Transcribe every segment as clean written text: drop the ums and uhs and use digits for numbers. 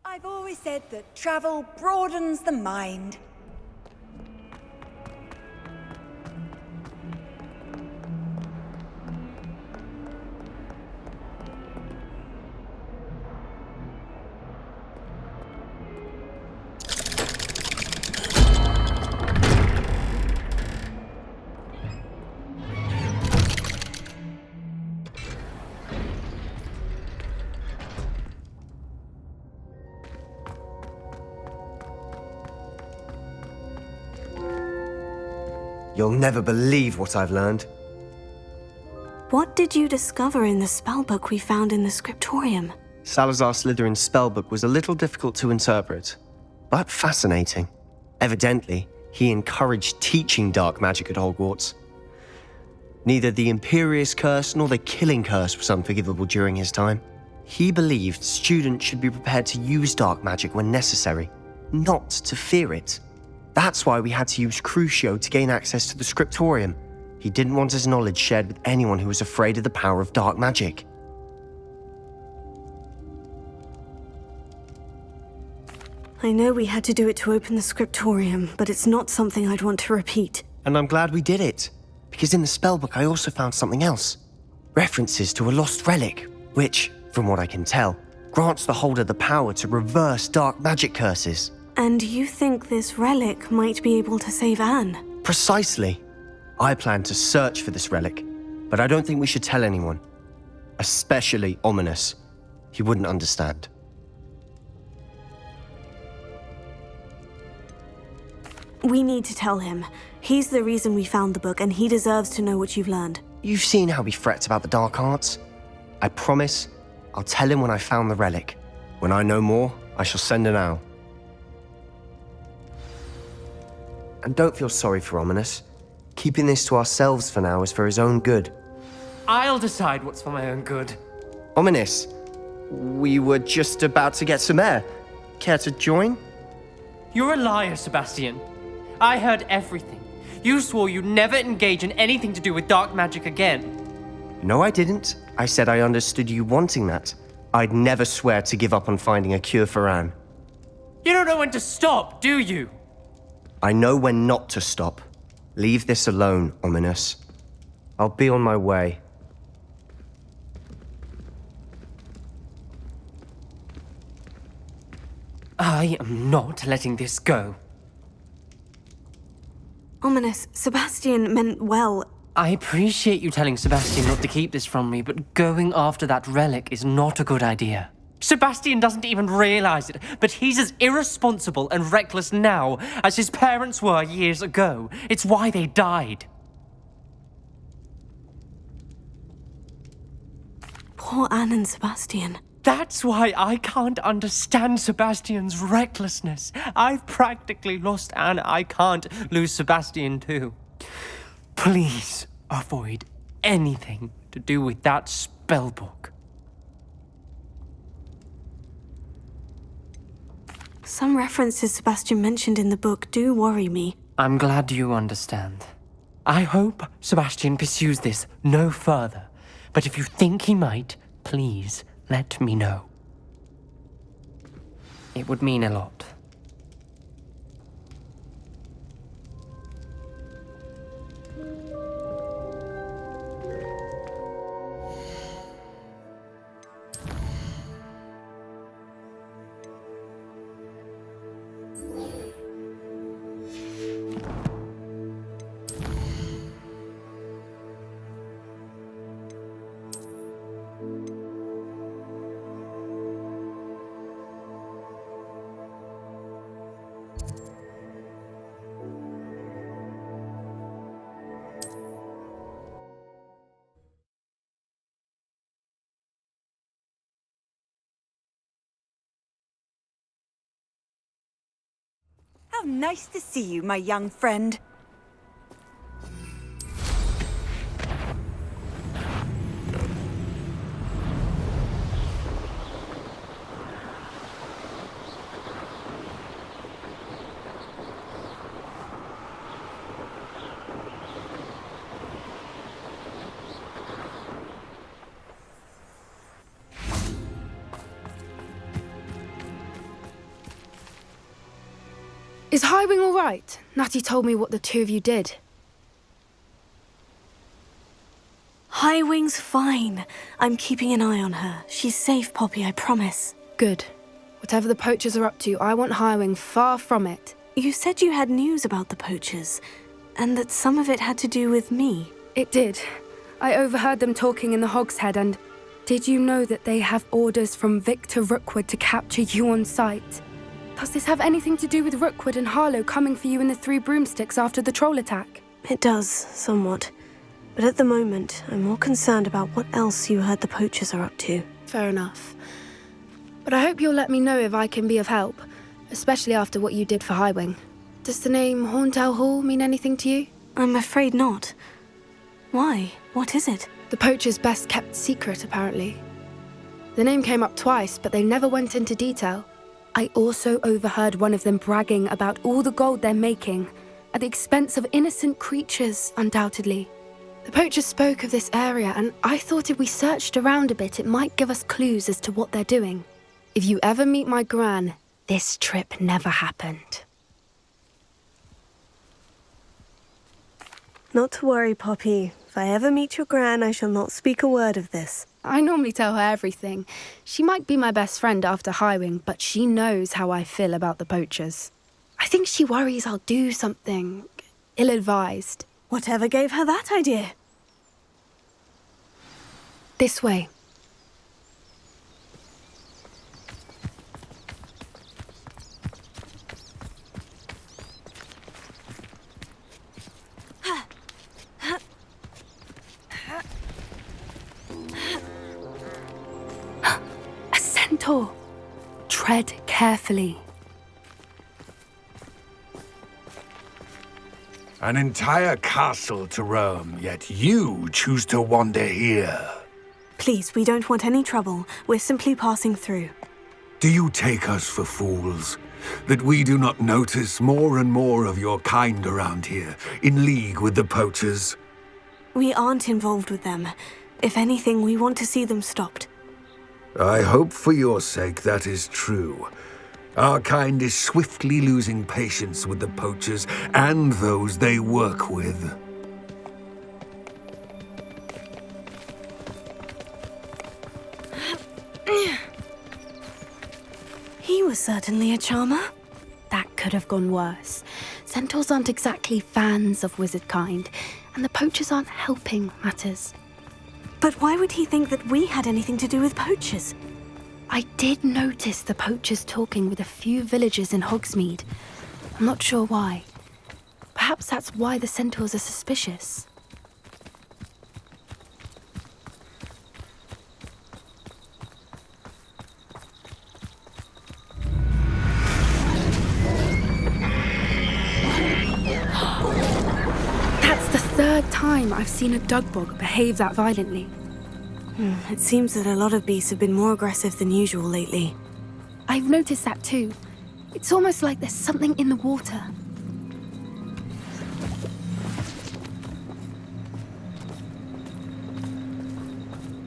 I've always said that travel broadens the mind. You'll never believe what I've learned. What did you discover in the spellbook we found in the scriptorium? Salazar Slytherin's spellbook was a little difficult to interpret, but fascinating. Evidently, he encouraged teaching dark magic at Hogwarts. Neither the Imperious Curse nor the Killing Curse was unforgivable during his time. He believed students should be prepared to use dark magic when necessary, not to fear it. That's why we had to use Crucio to gain access to the scriptorium. He didn't want his knowledge shared with anyone who was afraid of the power of dark magic. I know we had to do it to open the scriptorium, but it's not something I'd want to repeat. And I'm glad we did it, because in the spellbook I also found something else. References to a lost relic, which, from what I can tell, grants the holder the power to reverse dark magic curses. And you think this relic might be able to save Anne? Precisely. I plan to search for this relic, but I don't think we should tell anyone. Especially Ominous. He wouldn't understand. We need to tell him. He's the reason we found the book, and he deserves to know what you've learned. You've seen how he frets about the dark arts. I promise I'll tell him when I found the relic. When I know more, I shall send an owl. And don't feel sorry for Ominous. Keeping this to ourselves for now is for his own good. I'll decide what's for my own good. Ominous, we were just about to get some air. Care to join? You're a liar, Sebastian. I heard everything. You swore you'd never engage in anything to do with dark magic again. No, I didn't. I said I understood you wanting that. I'd never swear to give up on finding a cure for Anne. You don't know when to stop, do you? I know when not to stop. Leave this alone, Ominous. I'll be on my way. I am not letting this go. Ominous, Sebastian meant well. I appreciate you telling Sebastian not to keep this from me, but going after that relic is not a good idea. Sebastian doesn't even realize it, but he's as irresponsible and reckless now as his parents were years ago. It's why they died. Poor Anne and Sebastian. That's why I can't understand Sebastian's recklessness. I've practically lost Anne. I can't lose Sebastian too. Please avoid anything to do with that spellbook. Some references Sebastian mentioned in the book do worry me. I'm glad you understand. I hope Sebastian pursues this no further. But if you think he might, please let me know. It would mean a lot. How nice to see you, my young friend. Is Highwing all right? Natty told me what the two of you did. Highwing's fine. I'm keeping an eye on her. She's safe, Poppy, I promise. Good. Whatever the poachers are up to, I want Highwing far from it. You said you had news about the poachers, and that some of it had to do with me. It did. I overheard them talking in the Hogshead, and did you know that they have orders from Victor Rookwood to capture you on sight? Does this have anything to do with Rookwood and Harlow coming for you in the Three Broomsticks after the troll attack? It does, somewhat. But at the moment, I'm more concerned about what else you heard the poachers are up to. Fair enough. But I hope you'll let me know if I can be of help, especially after what you did for Highwing. Does the name Horntail Hall mean anything to you? I'm afraid not. Why? What is it? The poachers' best kept secret, apparently. The name came up twice, but they never went into detail. I also overheard one of them bragging about all the gold they're making, at the expense of innocent creatures, undoubtedly. The poachers spoke of this area, and I thought if we searched around a bit, it might give us clues as to what they're doing. If you ever meet my gran, this trip never happened. Not to worry, Poppy. If I ever meet your gran, I shall not speak a word of this. I normally tell her everything. She might be my best friend after Highwing, but she knows how I feel about the poachers. I think she worries I'll do something ill-advised. Whatever gave her that idea? This way. A centaur. Tread carefully. An entire castle to roam, yet you choose to wander here. Please, we don't want any trouble. We're simply passing through. Do you take us for fools? That we do not notice more and more of your kind around here, in league with the poachers? We aren't involved with them. If anything, we want to see them stopped. I hope for your sake that is true. Our kind is swiftly losing patience with the poachers and those they work with. He was certainly a charmer. That could have gone worse. Centaurs aren't exactly fans of wizard kind, and the poachers aren't helping matters. But why would he think that we had anything to do with poachers? I did notice the poachers talking with a few villagers in Hogsmeade. I'm not sure why. Perhaps that's why the centaurs are suspicious. That's the third time I've seen a dugbog behave that violently. It seems that a lot of beasts have been more aggressive than usual lately. I've noticed that too. It's almost like there's something in the water.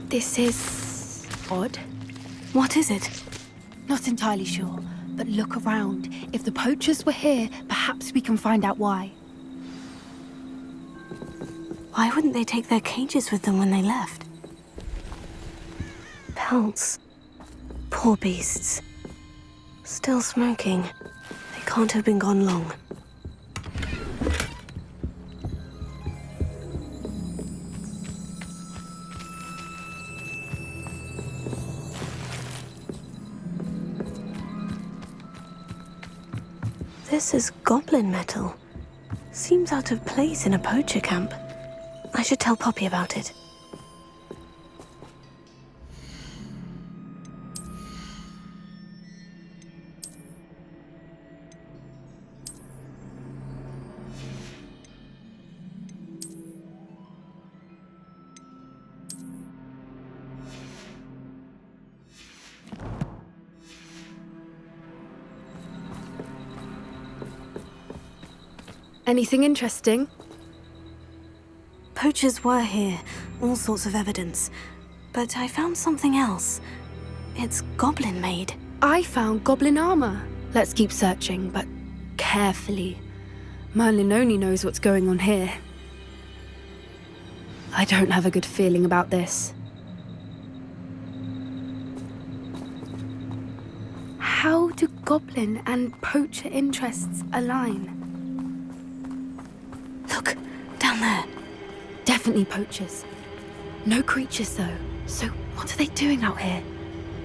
This is odd. What is it? Not entirely sure, but look around. If the poachers were here, perhaps we can find out why. Why wouldn't they take their cages with them when they left? Pelts. Poor beasts. Still smoking. They can't have been gone long. This is goblin metal. Seems out of place in a poacher camp. I should tell Poppy about it. Anything interesting? Poachers were here, all sorts of evidence. But I found something else. It's goblin-made. I found goblin armor. Let's keep searching, but carefully. Merlin only knows what's going on here. I don't have a good feeling about this. How do goblin and poacher interests align? Look, down there. Definitely poachers. No creatures, though. So what are they doing out here?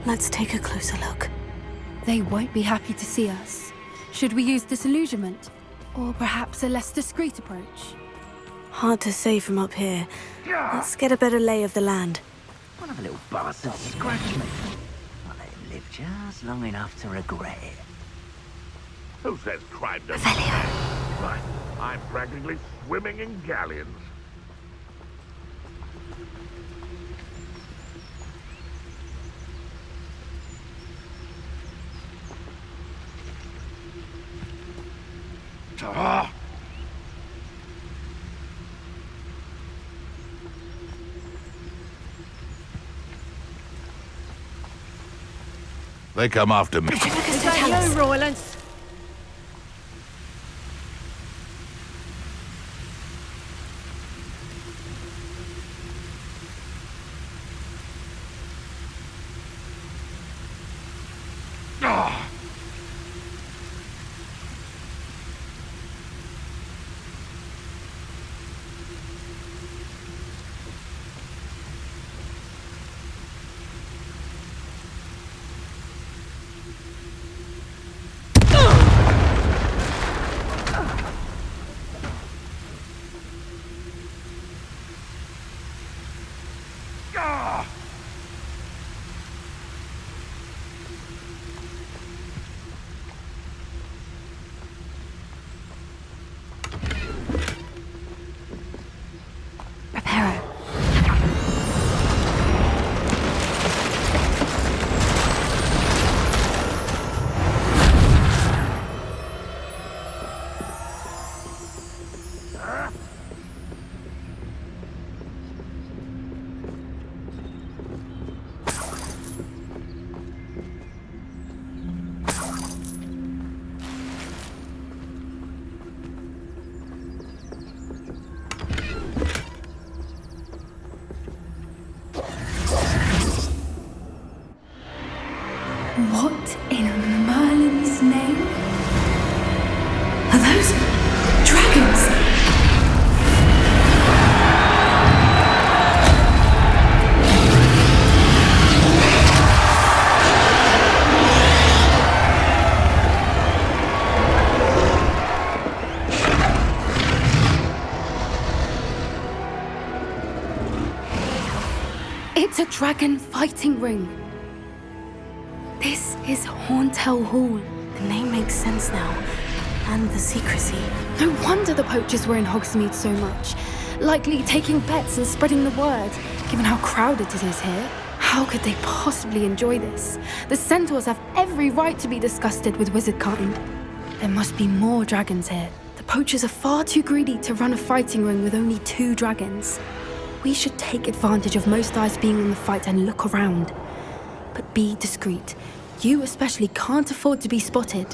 Let's take a closer look. They won't be happy to see us. Should we use disillusionment? Or perhaps a less discreet approach? Hard to say from up here. Let's get a better lay of the land. One of the little bastards scratched me. I let him live just long enough to regret it. Who says crime doesn't Ophelia. Right. I'm practically swimming in galleons. Ah! They come after me. Is that you, Roylance? Ah! Ah! Reparo. What in Merlin's name? Are those dragons? It's a dragon fighting ring. This is Hauntel Hall. The name makes sense now. And the secrecy. No wonder the poachers were in Hogsmeade so much. Likely taking bets and spreading the word, given how crowded it is here. How could they possibly enjoy this? The centaurs have every right to be disgusted with wizardkind. There must be more dragons here. The poachers are far too greedy to run a fighting ring with only 2 dragons. We should take advantage of most eyes being on the fight and look around. But be discreet. You especially can't afford to be spotted.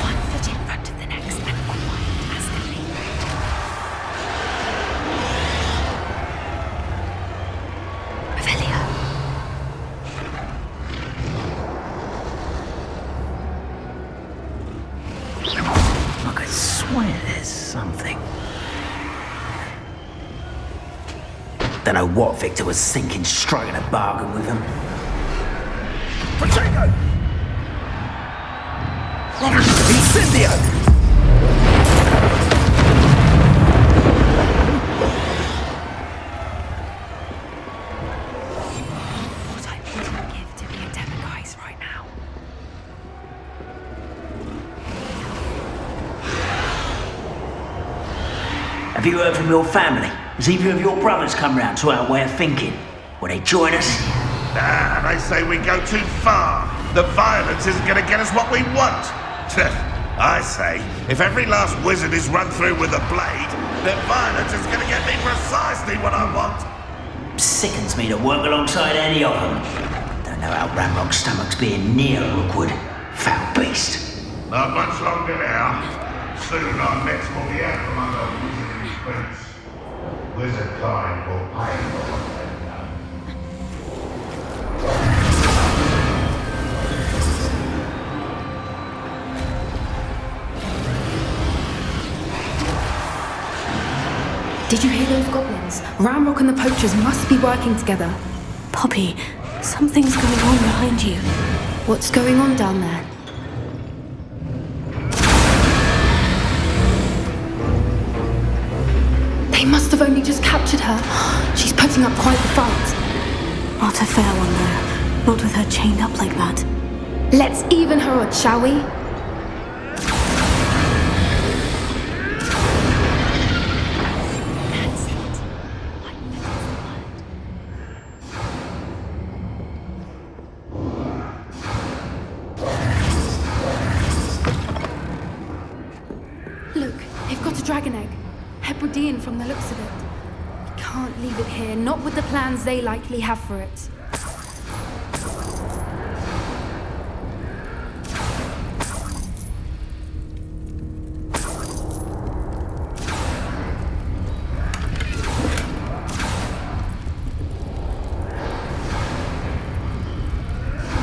One foot in front of the next and quiet as can be. Ophelia. I could swear there's something. Don't know what Victor was thinking, striking a bargain with him. Potato! Incendio! What I wouldn't give to be a demiguise right now. Have you heard from your family? Has either of your brothers come round to our way of thinking? Will they join us? They say we go too far. The violence isn't going to get us what we want. I say, if every last wizard is run through with a blade, then violence is going to get me precisely what I want. Sickens me to work alongside any of them. Don't know how Ramrock's stomach's being near Rookwood. Foul beast. Not much longer now. Soon our necks will be out from under wizarding prince. Wizard kind will pay for what they've done. Did you hear those goblins? Ramrock and the poachers must be working together. Poppy, something's going on behind you. What's going on down there? They must have only just captured her. She's putting up quite the fight. Not a fair one, though. Not with her chained up like that. Let's even her odds, shall we? Look, they've got a dragon egg. Hebridean from the looks of it. We can't leave it here, not with the plans they likely have for it.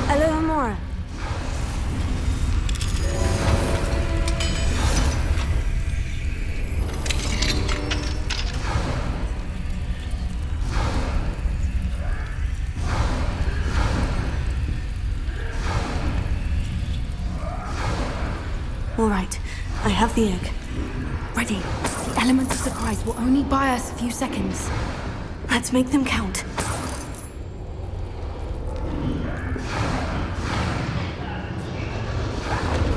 Alohomora. All right, I have the egg. Ready. The element of surprise will only buy us a few seconds. Let's make them count.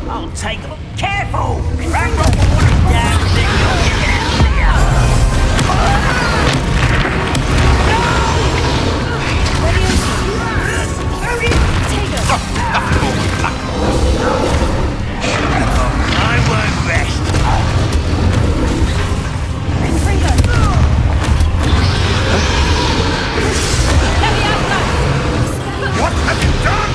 I'll take them. Careful! Ramrock will want to damn thing you're getting out of here! I won't rest. What have you done?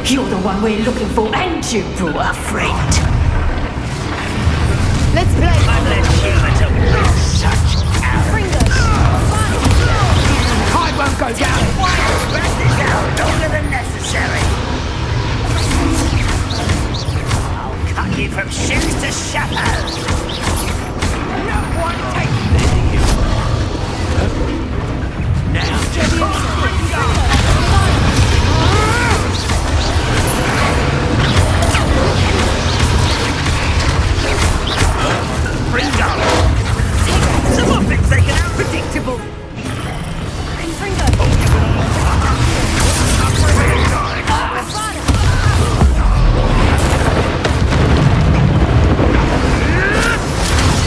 You're the one we're looking for, and you brought a friend. Let's play! Unless humans are such arrogance. I won't go down! Rest this out longer than necessary. I'll cut you from shoes to shadows. No one takes me. Now, bring up. Someone thinks they can unpredictable.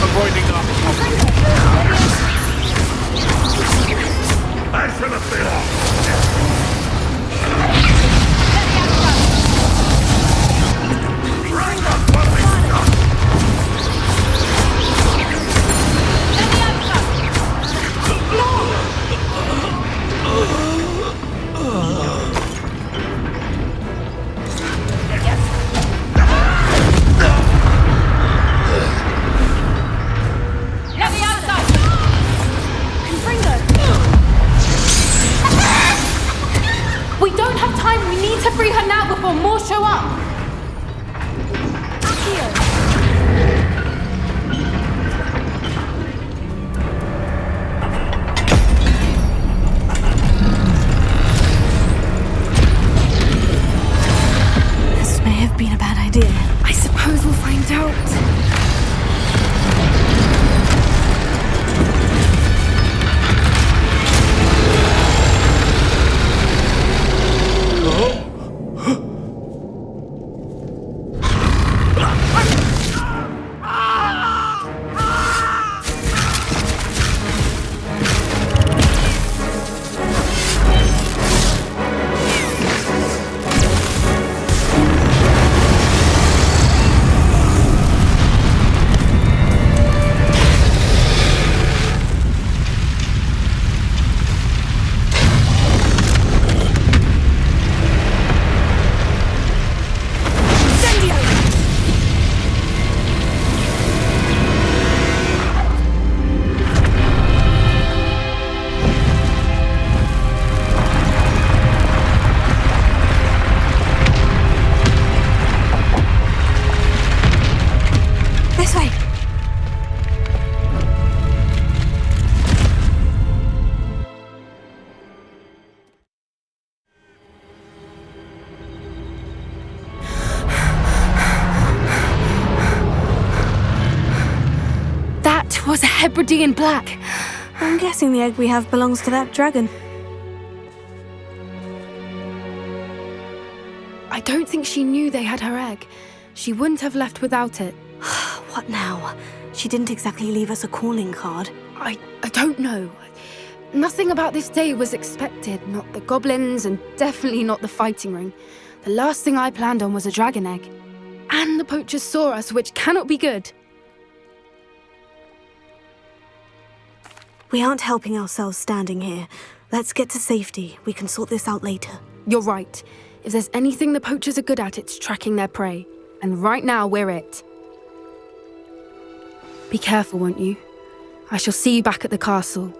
Avoiding us. I should have been. Bring up what we've got. This way! That was a Hebridean black. I'm guessing the egg we have belongs to that dragon. I don't think she knew they had her egg. She wouldn't have left without it. What now? She didn't exactly leave us a calling card. I don't know. Nothing about this day was expected. Not the goblins, and definitely not the fighting ring. The last thing I planned on was a dragon egg. And the poachers saw us, which cannot be good. We aren't helping ourselves standing here. Let's get to safety. We can sort this out later. You're right. If there's anything the poachers are good at, it's tracking their prey. And right now, we're it. Be careful, won't you? I shall see you back at the castle.